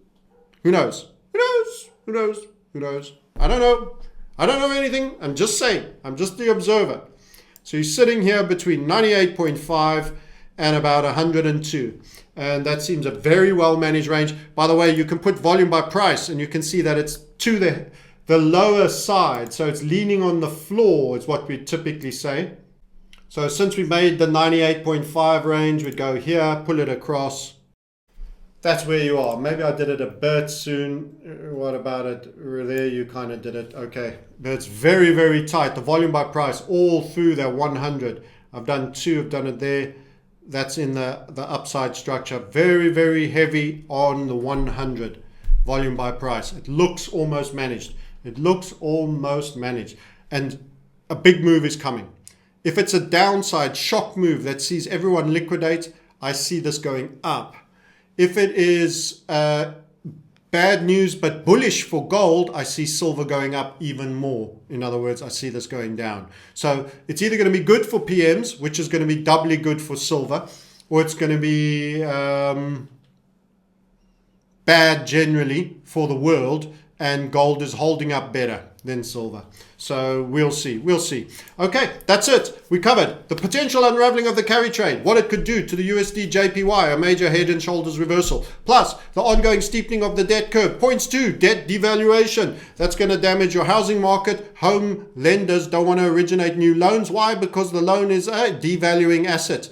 Who knows? Who knows? Who knows? Who knows? I don't know. I don't know anything. I'm just saying. I'm just the observer. So you're sitting here between 98.5 and about 102. And that seems a very well managed range. By the way, you can put volume by price and you can see that it's to the lower side. So it's leaning on the floor is what we typically say. So since we made the 98.5 range, we'd go here, pull it across. That's where you are. Maybe I did it a bit soon. What about it? There you kind of did it. Okay. But it's very, very tight. The volume by price all through that 100. I've done two. I've done it there. That's in the upside structure. Very, very heavy on the 100. Volume by price. It looks almost managed. It looks almost managed. And a big move is coming. If it's a downside shock move that sees everyone liquidate, I see this going up. If it is bad news but bullish for gold, I see silver going up even more. In other words, I see this going down. So it's either going to be good for PMs, which is going to be doubly good for silver, or it's going to be bad generally for the world, and gold is holding up better than silver. So we'll see. Okay, that's it. We covered the potential unraveling of the carry trade, what it could do to the USD JPY, a major head and shoulders reversal, plus the ongoing steepening of the debt curve points to debt devaluation. That's going to damage your housing market. Home lenders don't want to originate new loans. Why? Because the loan is a devaluing asset.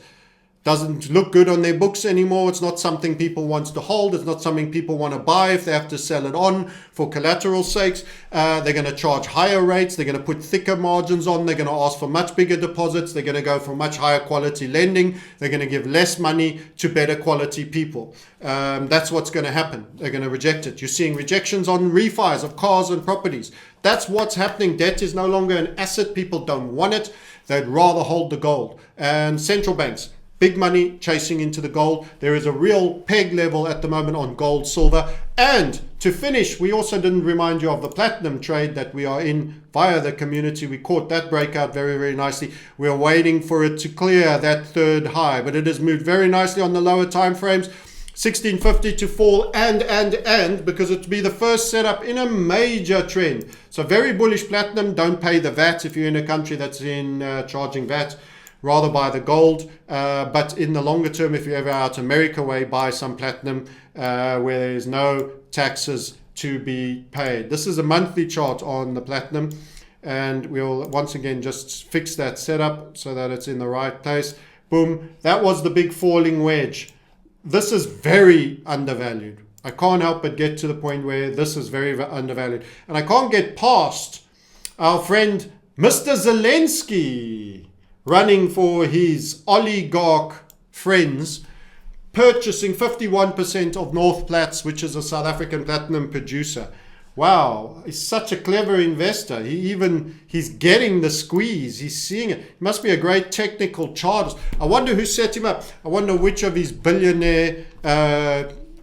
Doesn't look good on their books anymore. It's not something people want to hold. It's not something people want to buy if they have to sell it on for collateral sakes. They're going to charge higher rates. They're going to put thicker margins on. They're going to ask for much bigger deposits. They're going to go for much higher quality lending. They're going to give less money to better quality people. That's what's going to happen. They're going to reject it. You're seeing rejections on refis of cars and properties. That's what's happening. Debt is no longer an asset. People don't want it. They'd rather hold the gold. And central banks, big money chasing into the gold. There is a real peg level at the moment on gold, silver. And to finish, we also didn't remind you of the platinum trade that we are in via the community. We caught that breakout very, very nicely. We're waiting for it to clear that third high, but it has moved very nicely on the lower time frames. 1650 to fall and because it will be the first setup in a major trend. So very bullish platinum. Don't pay the VAT if you're in a country that's in charging VAT. Rather buy the gold, but in the longer term, if you're ever out America way, buy some platinum where there's no taxes to be paid. This is a monthly chart on the platinum, and we'll once again just fix that setup so that it's in the right place. Boom, that was the big falling wedge. This is very undervalued. I can't help but get to the point where this is very undervalued, and I can't get past our friend Mr. Zelensky running for his oligarch friends, purchasing 51% of North Platts, which is a South African platinum producer. Wow, he's such a clever investor. He's getting the squeeze. He's seeing it. He must be a great technical chartist. I wonder who set him up. I wonder which of his billionaire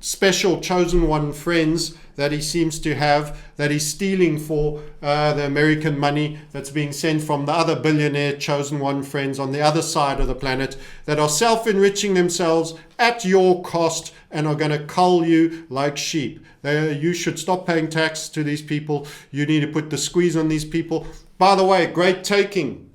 special chosen one friends that he seems to have, that he's stealing for the American money that's being sent from the other billionaire chosen one friends on the other side of the planet that are self-enriching themselves at your cost and are going to cull you like sheep. You should stop paying tax to these people. You need to put the squeeze on these people. By the way, great taking.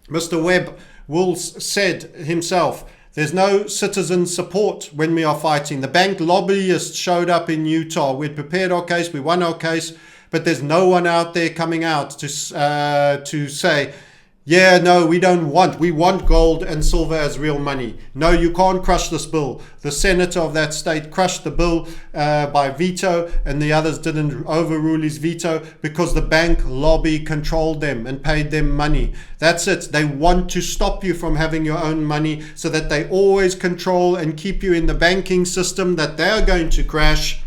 Mr. Webb will said himself, there's no citizen support when we are fighting. The bank lobbyists showed up in Utah. We'd prepared our case. We won our case. But there's no one out there coming out to say, yeah, no, we want gold and silver as real money. No, you can't crush this bill. The senator of that state crushed the bill by veto, and the others didn't overrule his veto because the bank lobby controlled them and paid them money. That's it. They want to stop you from having your own money so that they always control and keep you in the banking system that they're going to crash.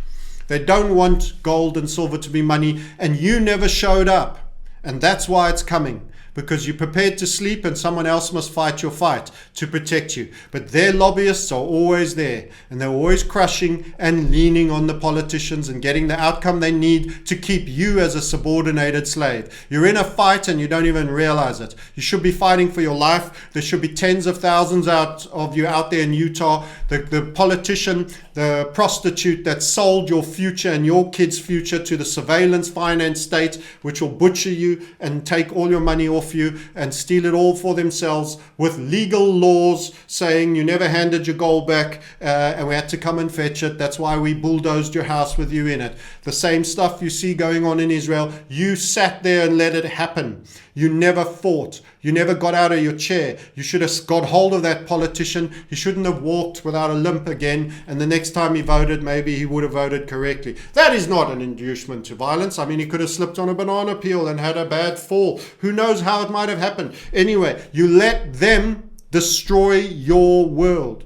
They don't want gold and silver to be money, and you never showed up. And that's why it's coming. Because you're prepared to sleep and someone else must fight your fight to protect you. But their lobbyists are always there, and they're always crushing and leaning on the politicians and getting the outcome they need to keep you as a subordinated slave. You're in a fight and you don't even realize it. You should be fighting for your life. There should be tens of thousands of you out there in Utah. The politician, the prostitute that sold your future and your kids' future to the surveillance finance state, which will butcher you and take all your money off you and steal it all for themselves with legal laws saying you never handed your gold back and we had to come and fetch it. That's why we bulldozed your house with you in it. The same stuff you see going on in Israel. You sat there and let it happen. You never fought. You never got out of your chair. You should have got hold of that politician. He shouldn't have walked without a limp again. And the next time he voted, maybe he would have voted correctly. That is not an inducement to violence. I mean, he could have slipped on a banana peel and had a bad fall. Who knows how it might have happened. Anyway, you let them destroy your world.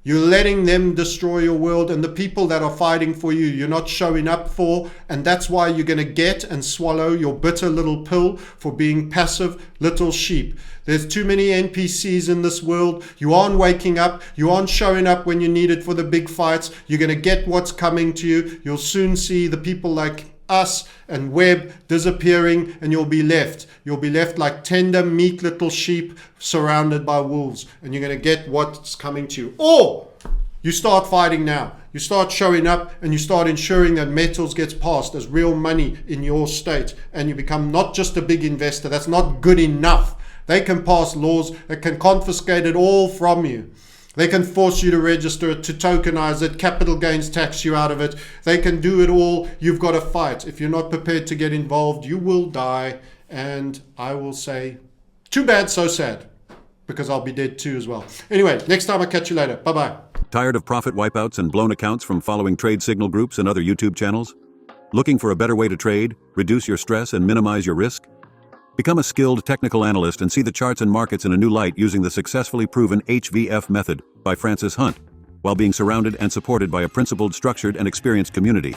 You're letting them destroy your world, and the people that are fighting for you, you're not showing up for, and that's why you're going to get and swallow your bitter little pill for being passive little sheep. There's too many NPCs in this world. You aren't waking up. You aren't showing up when you need it for the big fights. You're going to get what's coming to you. You'll soon see the people like us and Webb disappearing, and you'll be left like tender, meek little sheep surrounded by wolves, and you're going to get what's coming to you. Or You start fighting now. You start showing up and you start ensuring that metals gets passed as real money in your state, and you become not just a big investor. That's not good enough. They can pass laws that can confiscate it all from you. They can force you to register it, to tokenize it, capital gains tax you out of it. They can do it all. You've got to fight. If you're not prepared to get involved, you will die. And I will say, too bad, so sad, because I'll be dead too as well. Anyway, next time I'll catch you later. Bye-bye. Tired of profit wipeouts and blown accounts from following trade signal groups and other YouTube channels? Looking for a better way to trade, reduce your stress, and minimize your risk? Become a skilled technical analyst and see the charts and markets in a new light using the successfully proven HVF method by Francis Hunt, while being surrounded and supported by a principled, structured, and experienced community.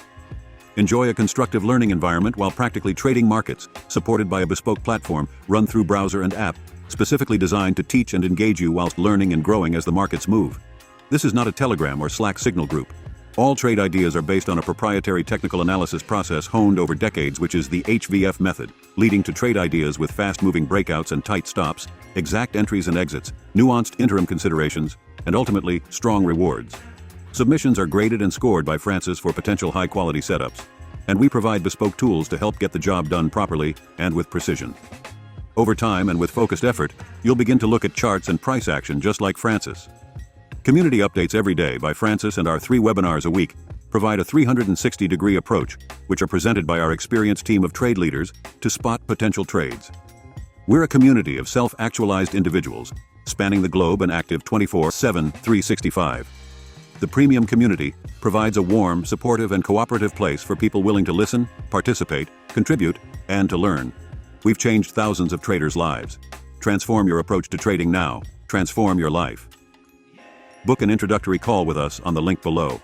Enjoy a constructive learning environment while practically trading markets, supported by a bespoke platform run through browser and app, specifically designed to teach and engage you whilst learning and growing as the markets move. This is not a Telegram or Slack signal group. All trade ideas are based on a proprietary technical analysis process honed over decades, which is the HVF method, leading to trade ideas with fast-moving breakouts and tight stops, exact entries and exits, nuanced interim considerations, and ultimately, strong rewards. Submissions are graded and scored by Francis for potential high-quality setups, and we provide bespoke tools to help get the job done properly and with precision. Over time and with focused effort, you'll begin to look at charts and price action just like Francis. Community updates every day by Francis and our 3 webinars a week provide a 360-degree approach, which are presented by our experienced team of trade leaders to spot potential trades. We're a community of self-actualized individuals, spanning the globe and active 24/7, 365. The premium community provides a warm, supportive, and cooperative place for people willing to listen, participate, contribute, and to learn. We've changed thousands of traders' lives. Transform your approach to trading now. Transform your life. Book an introductory call with us on the link below.